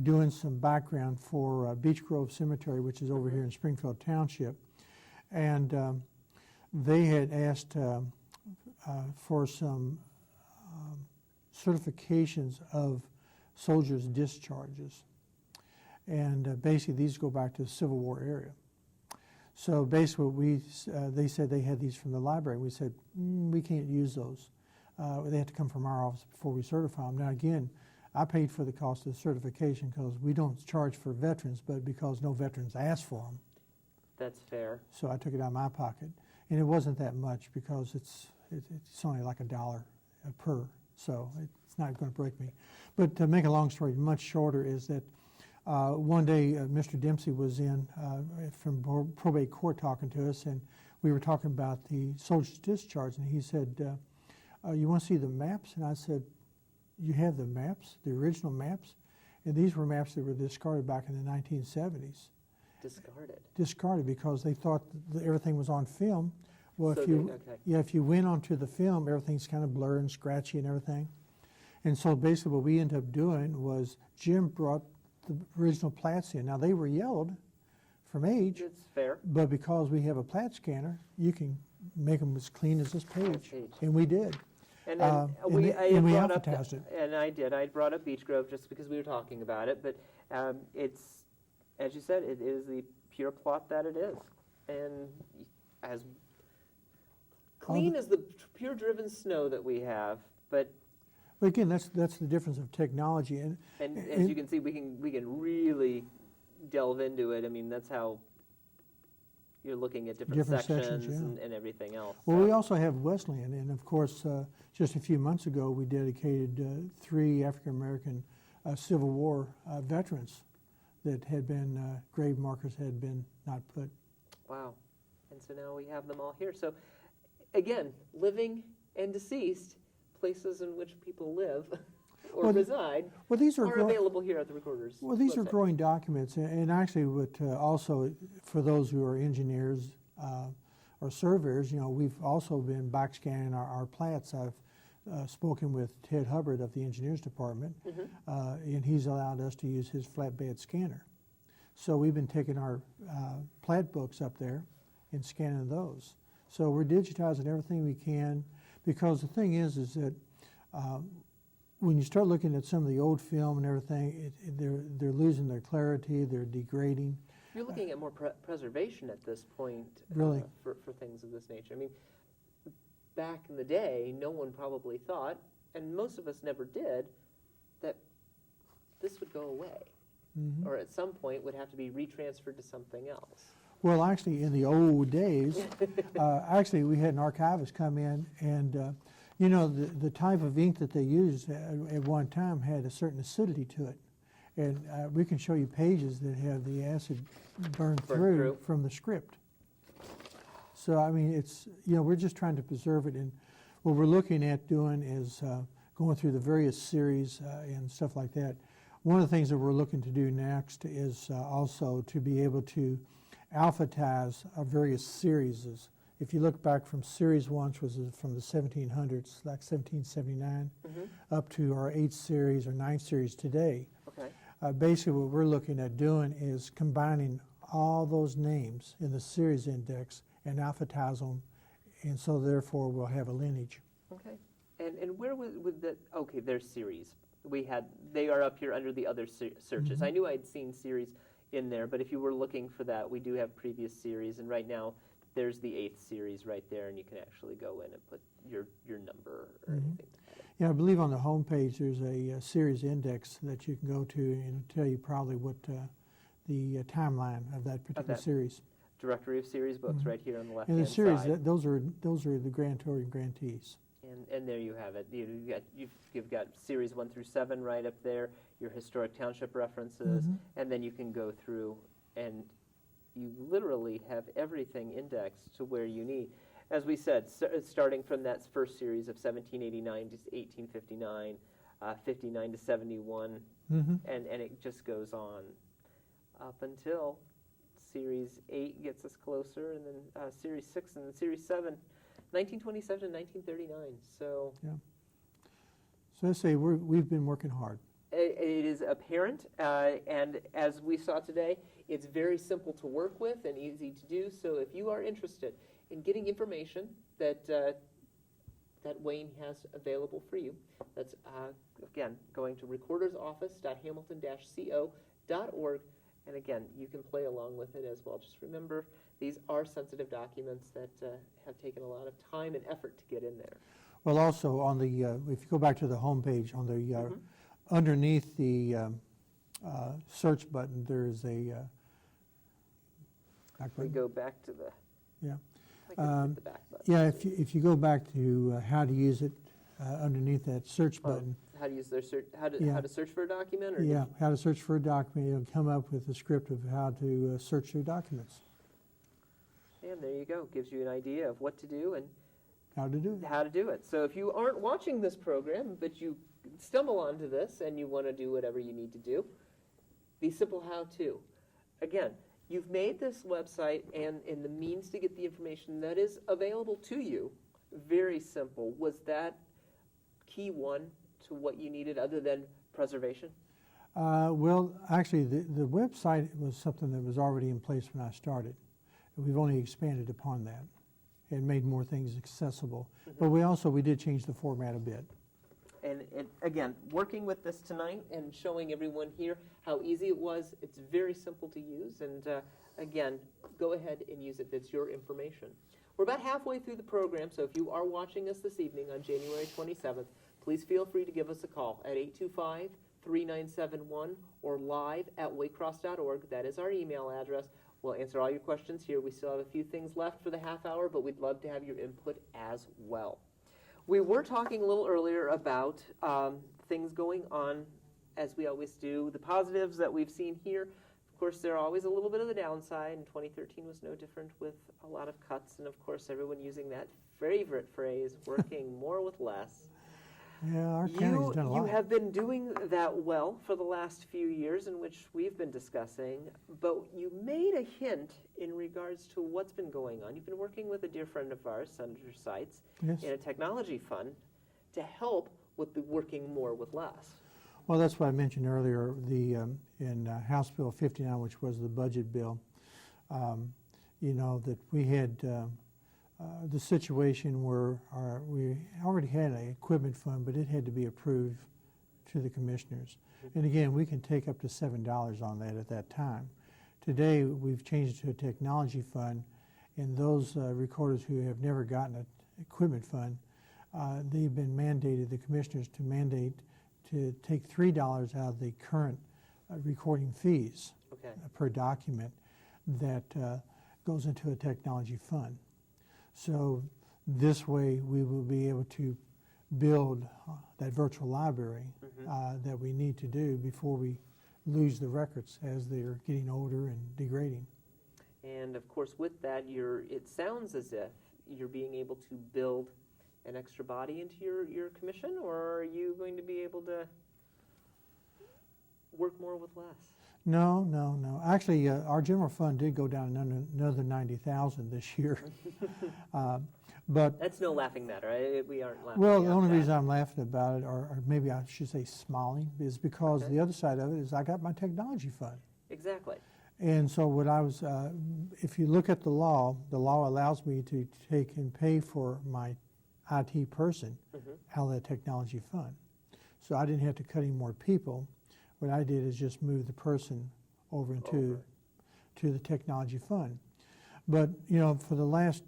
doing some background for Beech Grove Cemetery, which is over here in Springfield Township. And they had asked for some certifications of soldiers' discharges. And basically these go back to the Civil War area. So basically they said they had these from the library. We said, we can't use those. They have to come from our office before we certify them. Now again, I paid for the cost of the certification because we don't charge for veterans, but because no veterans asked for them. That's fair. So I took it out of my pocket. And it wasn't that much because it's only like $1 per, so it's not going to break me. But to make a long story much shorter is that one day Mr. Dempsey was in from probate court talking to us, and we were talking about the soldier's discharge, and he said, you want to see the maps? And I said, you have the maps, the original maps? And these were maps that were discarded back in the 1970s. Discarded? Discarded because they thought that everything was on film. Well, so if you went onto the film, everything's kind of blurred and scratchy and everything. And so basically what we ended up doing was Jim brought the original plats in. Now they were yellowed from age. It's fair. But because we have a plat scanner, you can make them as clean as this page. And we did. And then we advertised it. And I did. I brought up Beech Grove just because we were talking about it. But it's, as you said, it is the pure plot that it is. And as clean as the pure driven snow that we have, but again, that's the difference of technology. And as you can see, we can really delve into it. I mean, that's how, you're looking at different sections yeah. and everything else. Well, so. we also have Westland, and of course, just a few months ago, we dedicated 3 African-American Civil War veterans that had been, grave markers had been not put. Wow. And so now we have them all here. So again, living and deceased, places in which people live or reside, well, these are available here at the Recorder's Well, these website. are growing documents, and actually, also for those who are engineers or surveyors, we've also been back scanning our plats. I've spoken with Ted Hubbard of the engineers department, and he's allowed us to use his flatbed scanner. So we've been taking our plat books up there and scanning those. So we're digitizing everything we can, because the thing is that when you start looking at some of the old film and everything, they're losing their clarity, they're degrading. You're looking at more preservation at this point Really? For things of this nature. I mean, back in the day, no one probably thought, and most of us never did, that this would go away, or at some point would have to be retransferred to something else. Well, actually, in the old days, actually, we had an archivist come in, and the type of ink that they used at one time had a certain acidity to it. And we can show you pages that have the acid burned through from the script. So, I mean, it's, we're just trying to preserve it. And what we're looking at doing is going through the various series and stuff like that. One of the things that we're looking to do next is also to be able to alphabetize various series. If you look back from Series 1, which was from the 1700s, like 1779, up to our 8th series or 9th series today, basically what we're looking at doing is combining all those names in the series index and alphabetize them, and so therefore we'll have a lineage. Okay. And where would that, okay, there's series. They are up here under the other searches. I knew I'd seen series in there, but if you were looking for that, we do have previous series, and right now there's the 8th series right there, and you can actually go in and put your number or anything like that. Yeah, I believe on the home page there's a series index that you can go to, and it'll tell you probably what the timeline of that particular series. Directory of series books right here on the left And hand the series, side. those are the grantor and grantees. And there you have it. You've got series 1 through 7 right up there, your historic township references, and then you can go through and you literally have everything indexed to where you need. As we said, starting from that first series of 1789 to 1859, 59 to 71, and it just goes on up until Series 8 gets us closer, and then Series 6 and then Series 7, 1927 to 1939. So, yeah. So I say we've been working hard. It is apparent, and as we saw today, it's very simple to work with and easy to do. So if you are interested in getting information that Wayne has available for you, that's, again, going to recordersoffice.hamilton-co.org. And again, you can play along with it as well. Just remember, these are sensitive documents that have taken a lot of time and effort to get in there. Well, also on the, if you go back to the home page, on the underneath the search button, there's a. We go back to the. Yeah. The back button. Yeah. If you go back to how to use it underneath that search button. How to use their search? How to search for a document? Or yeah. How to search for a document. It'll come up with a script of how to search through documents. And there you go. Gives you an idea of what to do and how to do it. So if you aren't watching this program, but you stumble onto this and you want to do whatever you need to do, the simple how-to. Again, you've made this website and the means to get the information that is available to you very simple. Was that key one to what you needed other than preservation? Well, actually, the website was something that was already in place when I started. We've only expanded upon that and made more things accessible. But we did change the format a bit. And again, working with this tonight and showing everyone here how easy it was, it's very simple to use. And again, go ahead and use it. That's your information. We're about halfway through the program, so if you are watching us this evening on January 27th, please feel free to give us a call at 825-3971 or live at waycross.org. That is our email address. We'll answer all your questions here. We still have a few things left for the half hour, but we'd love to have your input as well. We were talking a little earlier about things going on, as we always do, the positives that we've seen here. Of course, there are always a little bit of the downside, and 2013 was no different with a lot of cuts, and of course, everyone using that favorite phrase, working more with less. Yeah, our county's done a lot. You have been doing that well for the last few years in which we've been discussing, but you made a hint in regards to what's been going on. You've been working with a dear friend of ours, Senator Seitz, Yes. in a technology fund to help with the working more with less. Well, that's what I mentioned earlier, in House Bill 59, which was the budget bill, that we had the situation where we already had an equipment fund, but it had to be approved to the commissioners. And again, we can take up to $7 on that at that time. Today, we've changed it to a technology fund, and those recorders who have never gotten an equipment fund, they've been mandated, the commissioners to mandate to take $3 out of the current recording fees per document that goes into a technology fund. So this way we will be able to build that virtual library that we need to do before we lose the records as they're getting older and degrading. And of course with that, it sounds as if you're being able to build an extra body into your commission, or are you going to be able to work more with less? No. Actually, our general fund did go down another 90,000 this year. But that's no laughing matter. We aren't laughing. Well, the at only that. reason I'm laughing about it, or maybe I should say smiling, is because the other side of it is I got my technology fund. Exactly. And so what I was, if you look at the law allows me to take and pay for my IT person out of that technology fund. So I didn't have to cut any more people. What I did is just move the person over to the technology fund. But, for the last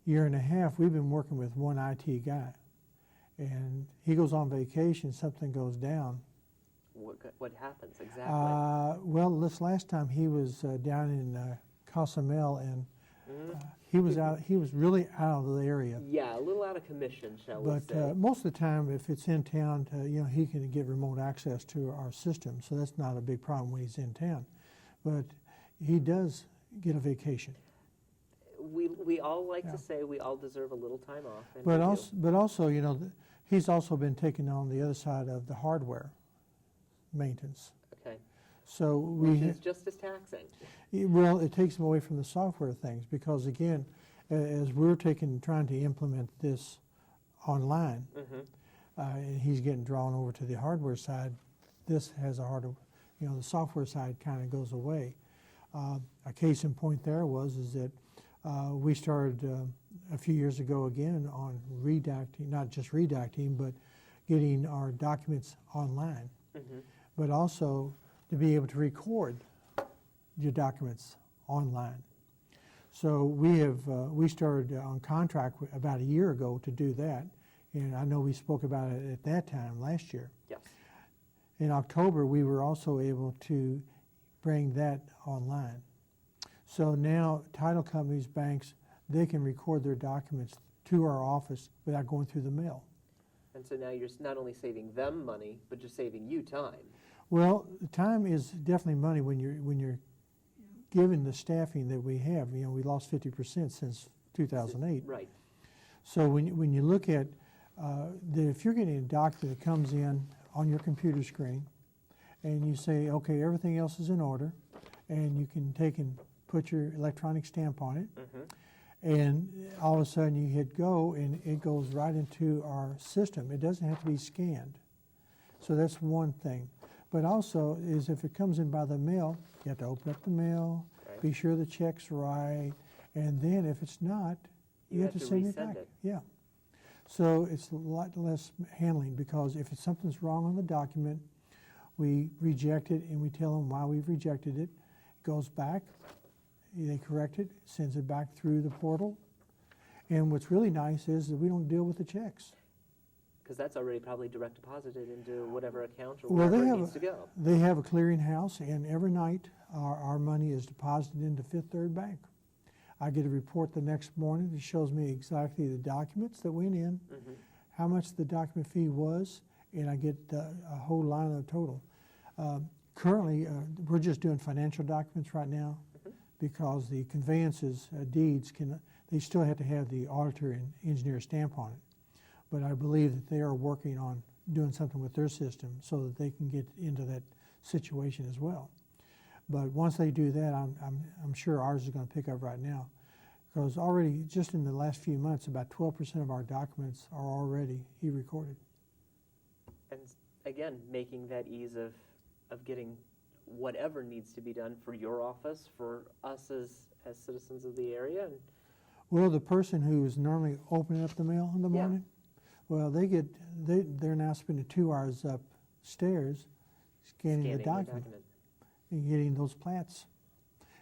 year and a half, we've been working with one IT guy. And he goes on vacation, something goes down. What happens exactly? Well, this last time he was down in Cozumel, and he was out. He was really out of the area. Yeah, a little out of commission, shall we say. But most of the time, if it's in town, he can get remote access to our system, so that's not a big problem when he's in town. But he does get a vacation. We all like to say we all deserve a little time off. And But also, he's also been taking on the other side of the hardware maintenance. Okay. So which is just as taxing. Well, it takes him away from the software things because, again, as we're trying to implement this online, and he's getting drawn over to the hardware side, this has a harder, the software side kind of goes away. A case in point there is that we started a few years ago again on redacting, not just redacting, but getting our documents online, but also to be able to record your documents online. So we started on contract about a year ago to do that, and I know we spoke about it at that time last year. Yes. In October, we were also able to bring that online. So now title companies, banks, they can record their documents to our office without going through the mail. And so now you're not only saving them money, but you're saving you time. Well, time is definitely money when you're given the staffing that we have. We lost 50% since 2008. Right. So when you look at if you're getting a document that comes in on your computer screen, and you say, okay, everything else is in order, and you can take and put your electronic stamp on it, and all of a sudden you hit go, and it goes right into our system. It doesn't have to be scanned. So that's one thing. But also is if it comes in by the mail, you have to open up the mail, be sure the check's right, and then if it's not, you have to send it back. Yeah. So it's a lot less handling because if something's wrong on the document, we reject it and we tell them why we've rejected it. It goes back, they correct it, sends it back through the portal. And what's really nice is that we don't deal with the checks. Because that's already probably direct deposited into whatever account or Well, wherever it needs to go. they have a clearinghouse, and every night our money is deposited into Fifth Third Bank. I get a report the next morning that shows me exactly the documents that went in, how much the document fee was, and I get a whole line of total. Currently, we're just doing financial documents right now because the conveyances, deeds, they still have to have the auditor and engineer stamp on it. But I believe that they are working on doing something with their system so that they can get into that situation as well. But once they do that, I'm sure ours is going to pick up right now, because already just in the last few months, about 12% of our documents are already e-recorded. And again, making that ease of getting whatever needs to be done for your office, for us as citizens of the area. And well, the person who is normally opening up the mail in the Yeah. morning, well, they're now spending 2 hours upstairs scanning the document and getting those plats.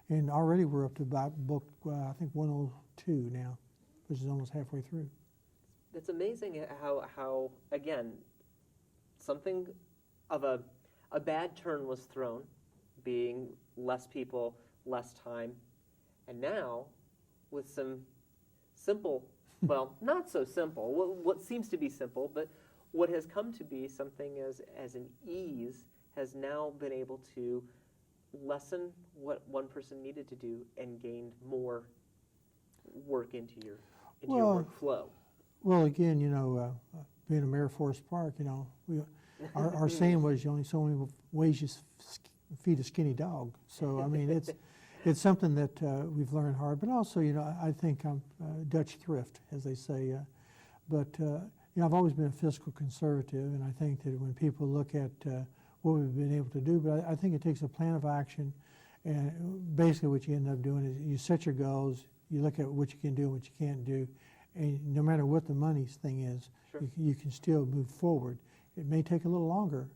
And already we're up to about book, I think 102 now, which is almost halfway through. It's amazing how again, something of a bad turn was thrown, being less people, less time, and now with some simple, well, not so simple, what seems to be simple, but what has come to be something as an ease has now been able to lessen what one person needed to do and gained more work into your workflow. Well, again, being a Mayor Forest Park, our saying was you only so many ways you feed a skinny dog. So, I mean, it's something that we've learned hard. But also, I think I'm Dutch thrift, as they say. But I've always been a fiscal conservative, and I think that when people look at what we've been able to do, but I think it takes a plan of action, and basically what you end up doing is you set your goals, you look at what you can do and what you can't do, and no matter what the money thing is, Sure. you can still move forward. It may take a little longer,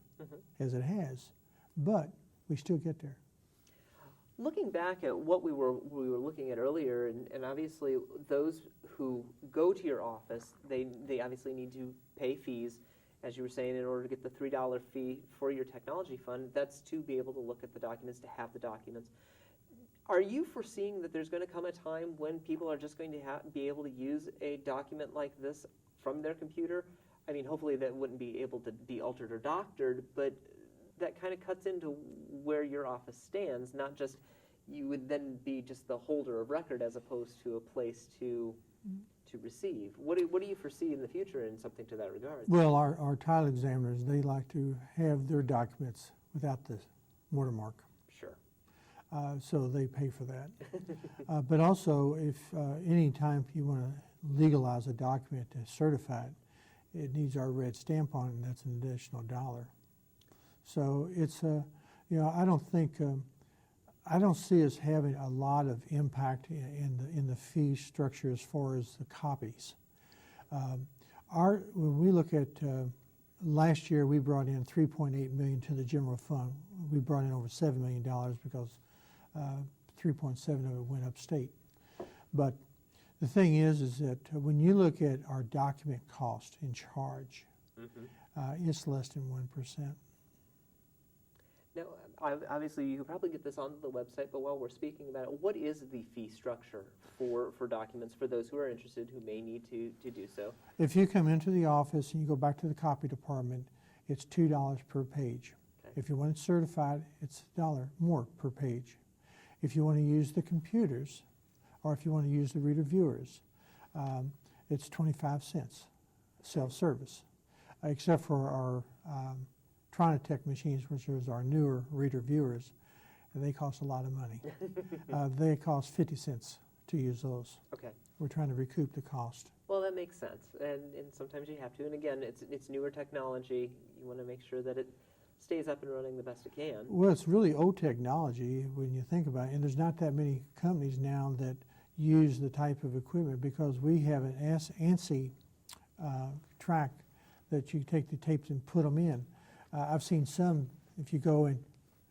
as it has, but we still get there. Looking back at what we were looking at earlier, and obviously those who go to your office, they obviously need to pay fees, as you were saying, in order to get the $3 fee for your technology fund. That's to be able to look at the documents, to have the documents. Are you foreseeing that there's going to come a time when people are just going to be able to use a document like this from their computer? I mean, hopefully that wouldn't be able to be altered or doctored, but that kind of cuts into where your office stands, not just you would then be just the holder of record as opposed to a place to receive. What do you foresee in the future in something to that regard? Well, our title examiners, they like to have their documents without the watermark. Sure. So they pay for that. But also, if any time you want to legalize a document to certify it, it needs our red stamp on it, and that's an additional $1. So it's I don't see us having a lot of impact in the fee structure as far as the copies. When we look at last year, we brought in $3.8 million to the general fund. We brought in over $7 million because 3.7 of it went upstate. But the thing is that when you look at our document cost in charge, it's less than 1%. Now, obviously, you could probably get this onto the website, but while we're speaking about it, what is the fee structure for documents for those who are interested who may need to do so? If you come into the office and you go back to the copy department, it's $2 per page. Okay. If you want it certified, it's $1 more per page. If you want to use the computers, or if you want to use the reader viewers, it's 25 cents self-service, except for our Tronitech machines, which is our newer reader viewers, and they cost a lot of money. They cost 50 cents to use those. Okay. We're trying to recoup the cost. Well, that makes sense, and sometimes you have to. And again, it's newer technology. You want to make sure that it stays up and running the best it can. Well, it's really old technology when you think about it, and there's not that many companies now that use the type of equipment because we have an ANSI track that you take the tapes and put them in. I've seen some, if you go and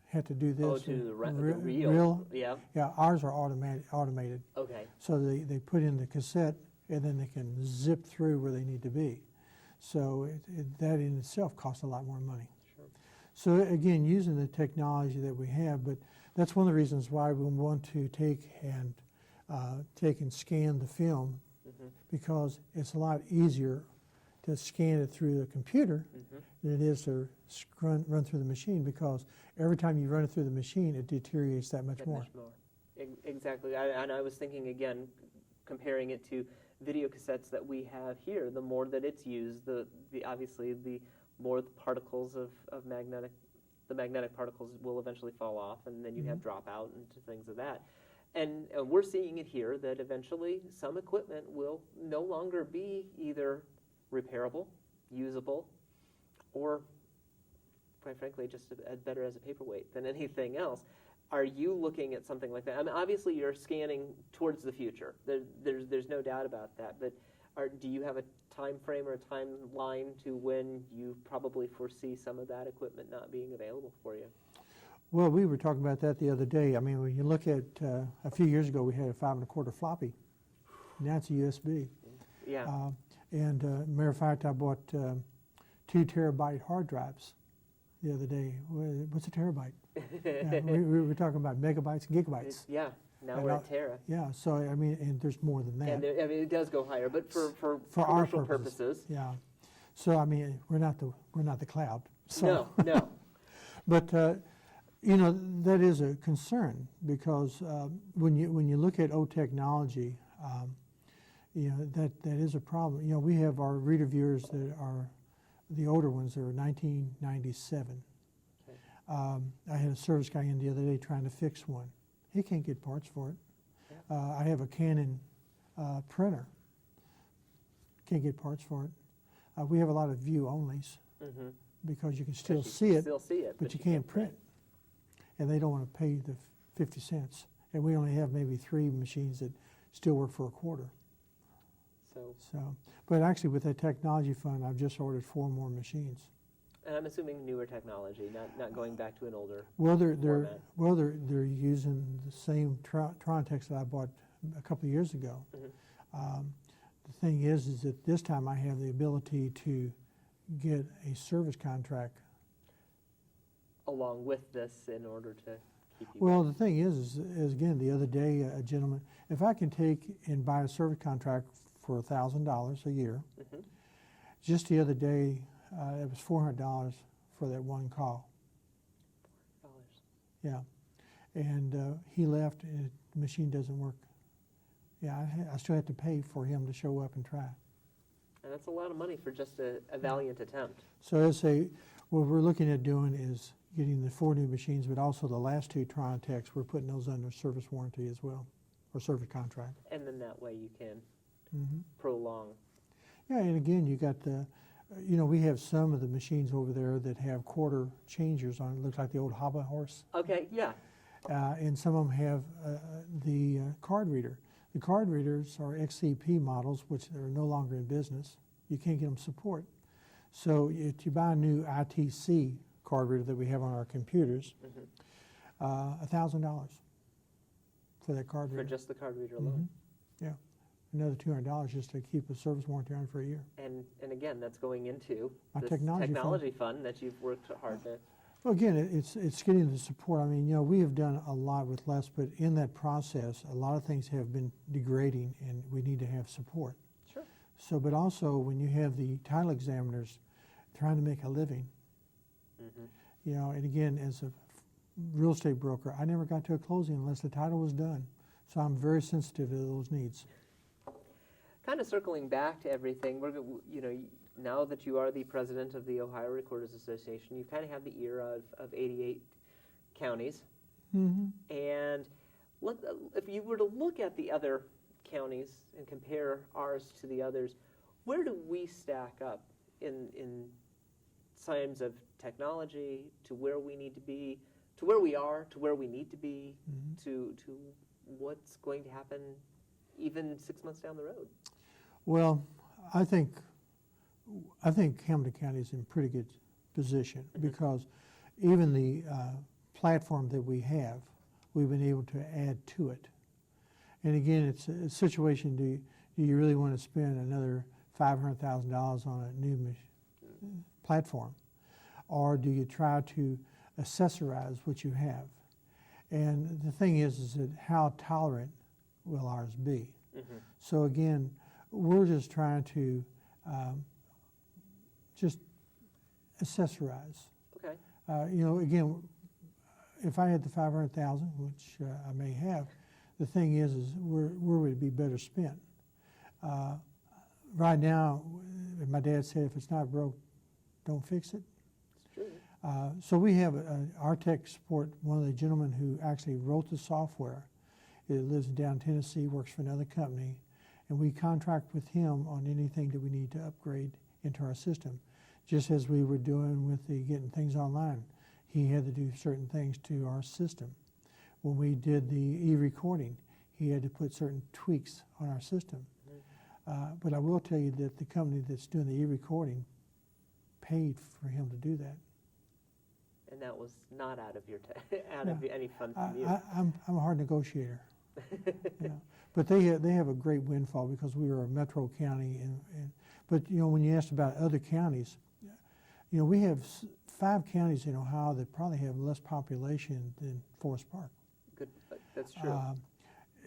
have to do this. Oh, to the reel. Yeah. Yeah, ours are automated. Okay. So they put in the cassette and then they can zip through where they need to be. So that in itself costs a lot more money. Sure. So again, using the technology that we have, but that's one of the reasons why we want to take and scan the film, because it's a lot easier to scan it through the computer than it is to run through the machine, because every time you run it through the machine, it deteriorates that much more. Exactly. And I was thinking, again, comparing it to video cassettes that we have here, the more that it's used, the obviously the more the particles of the magnetic particles will eventually fall off, and then you have dropout and things of that. And we're seeing it here that eventually some equipment will no longer be either repairable, usable, or quite frankly just better as a paperweight than anything else. Are you looking at something like that? I mean, obviously you're scanning towards the future. There's no doubt about that. But do you have a time frame or a timeline to when you probably foresee some of that equipment not being available for you? Well, we were talking about that the other day. I mean, when you look at a few years ago, we had a 5 1/4 floppy. Now it's a USB. Yeah. Matter of fact, I bought 2 terabyte hard drives the other day. What's a terabyte? Yeah, we were talking about megabytes and gigabytes. Yeah. Now we're at tera. Yeah. So I mean, and there's more than that. And I mean, it does go higher, but for our commercial purposes. Yeah. So I mean, we're not the cloud. So. No. But you know, that is a concern, because when you look at old technology, you know, that is a problem. You know, we have our reader viewers that are the older ones that are 1997. Okay. I had a service guy in the other day trying to fix one. He can't get parts for it. Yeah. I have a Canon printer. Can't get parts for it. We have a lot of view-onlys because you can still see it, but you can't print. And they don't want to pay the 50 cents. And we only have maybe 3 machines that still work for a quarter. But actually, with that technology fund, I've just ordered 4 more machines. And I'm assuming newer technology, not going back to an older format. They're using the same Trontex that I bought a couple of years ago. The thing is that this time I have the ability to get a service contract along with this in order to keep you Well, the thing is again, the other day, a gentleman, if I can take and buy a service contract for $1,000 a year, just the other day, it was $400 for that one call. Yeah. And he left, and the machine doesn't work. Yeah, I still have to pay for him to show up and try. And that's a lot of money for just a valiant attempt. So what we're looking at doing is getting the 4 new machines, but also the last 2 Trontex, we're putting those under service warranty as well, or service contract. And then that way you can prolong. Yeah, and again, you got you know, we have some of the machines over there that have quarter changers on it. It looks like the old Hobby Horse. Okay, yeah. And some of them have the card reader. The card readers are XCP models, which are no longer in business. You can't get them support. So if you buy a new ITC card reader that we have on our computers, $1,000 for that card reader. For just the card reader alone? Yeah. Another $200 just to keep a service warranty on for a year. And again, that's going into my this technology fund that you've worked hard to. Well, again, it's getting the support. I mean, you know, we have done a lot with less, but in that process, a lot of things have been degrading, and we need to have support. Sure. So, but also when you have the title examiners trying to make a living, you know, and again, as a real estate broker, I never got to a closing unless the title was done. So I'm very sensitive to those needs. Kind of circling back to everything, you know, now that you are the president of the Ohio Recorders Association, you kind of have the ear of 88 counties. And if you were to look at the other counties and compare ours to the others, where do we stack up in times of technology, to where we need to be, to where we are, to where we need to be, to what's going to happen even 6 months down the road? Well, I think Hamilton County is in pretty good position because even the platform that we have, we've been able to add to it. And again, it's a situation, do you really want to spend another $500,000 on a new platform, or do you try to accessorize what you have? And the thing is that how tolerant will ours be? Mm-hmm. So again, we're just trying to just accessorize. Okay. Again, if I had the 500,000, which I may have, the thing is where would it be better spent? Right now, my dad said, if it's not broke, don't fix it. It's true. So we have our tech support, one of the gentlemen who actually wrote the software. It lives down Tennessee, works for another company, and we contract with him on anything that we need to upgrade into our system. Just as we were doing with the getting things online, he had to do certain things to our system. When we did the e-recording, he had to put certain tweaks on our system. But I will tell you that the company that's doing the e-recording paid for him to do that. And that was not out of your of any fund from you. I'm a hard negotiator. Yeah. But they have a great windfall because we are a metro county. But when you asked about other counties, we have 5 counties in Ohio that probably have less population than Forest Park. Good, that's true.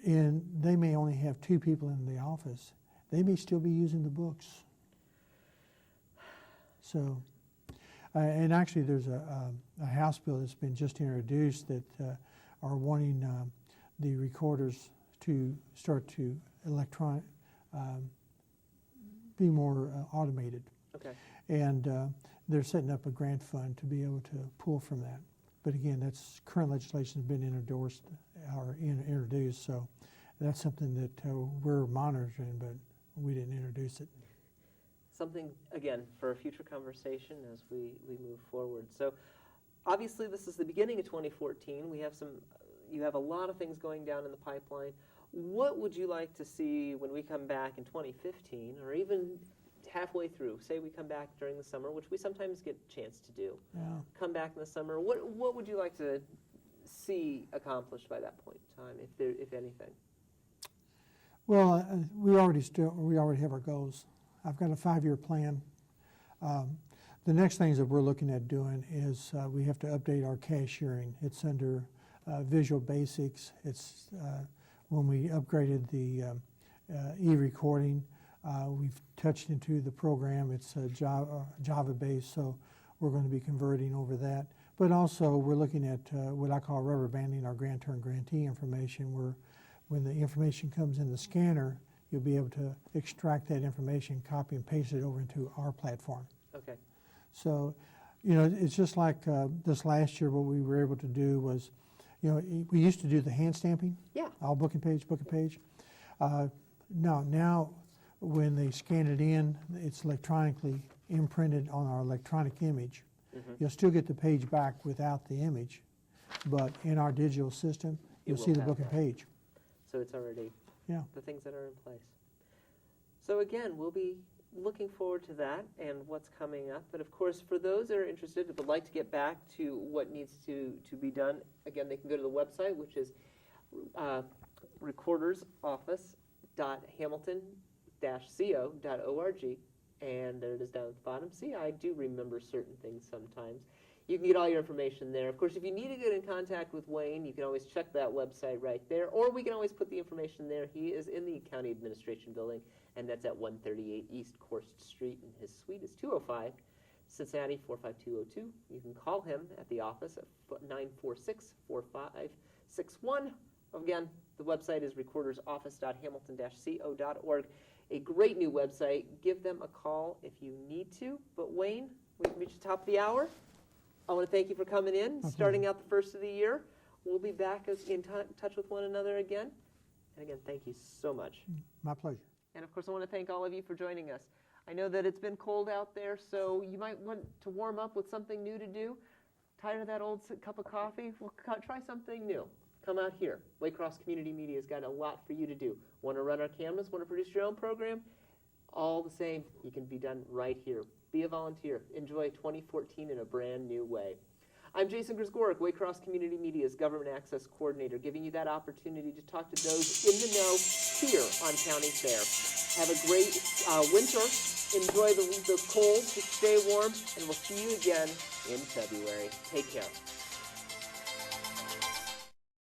And they may only have 2 people in the office. They may still be using the books. So, and actually there's a House bill that's been just introduced that are wanting the recorders to start to be more automated. Okay. And they're setting up a grant fund to be able to pull from that. But again, that's current legislation has been introduced, so that's something that we're monitoring, but we didn't introduce it. Something, again, for a future conversation as we move forward. So obviously this is the beginning of 2014. You have a lot of things going down in the pipeline. What would you like to see when we come back in 2015, or even halfway through? Say we come back during the summer, which we sometimes get a chance to do. Yeah. Come back in the summer. What would you like to see accomplished by that point in time, if anything? Well, we already have our goals. I've got a 5-year plan. The next things that we're looking at doing is we have to update our cashiering. It's under Visual Basics. It's when we upgraded the e-recording, we've touched into the program. It's Java-based, so we're going to be converting over that. But also we're looking at what I call rubber banding our grantor and grantee information, where when the information comes in the scanner, you'll be able to extract that information, copy and paste it over into our platform. Okay. So, it's just like this last year, what we were able to do was, we used to do the hand stamping. Yeah. All book and page. Now, when they scan it in, it's electronically imprinted on our electronic image. Mm-hmm. You'll still get the page back without the image, but in our digital system, you'll see the book and page. So it's already the things that are in place. So again, we'll be looking forward to that and what's coming up. But of course, for those that are interested, that would like to get back to what needs to be done, again, they can go to the website, which is recordersoffice.hamilton-co.org. And there it is down at the bottom. See, I do remember certain things sometimes. You can get all your information there. Of course, if you need to get in contact with Wayne, you can always check that website right there, or we can always put the information there. He is in the County Administration Building, and that's at 138 East Corst Street, and his suite is 205, Cincinnati 45202. You can call him at the office at 946-4561. Again, the website is recordersoffice.hamilton-co.org. A great new website. Give them a call if you need to. But Wayne, we've reached the top of the hour. I want to thank you for coming in, starting out the first of the year. We'll be back in touch with one another again. And again, thank you so much. My pleasure. And of course, I want to thank all of you for joining us. I know that it's been cold out there, so you might want to warm up with something new to do. Tired of that old cup of coffee? Well, try something new. Come out here. Waycross Community Media has got a lot for you to do. Want to run our cameras? Want to produce your own program? All the same, you can be done right here. Be a volunteer. Enjoy 2014 in a brand new way. I'm Jason Grzgorek, Waycross Community Media's Government Access Coordinator, giving you that opportunity to talk to those in the know here on County Fair. Have a great winter. Enjoy the cold, stay warm, and we'll see you again in February. Take care.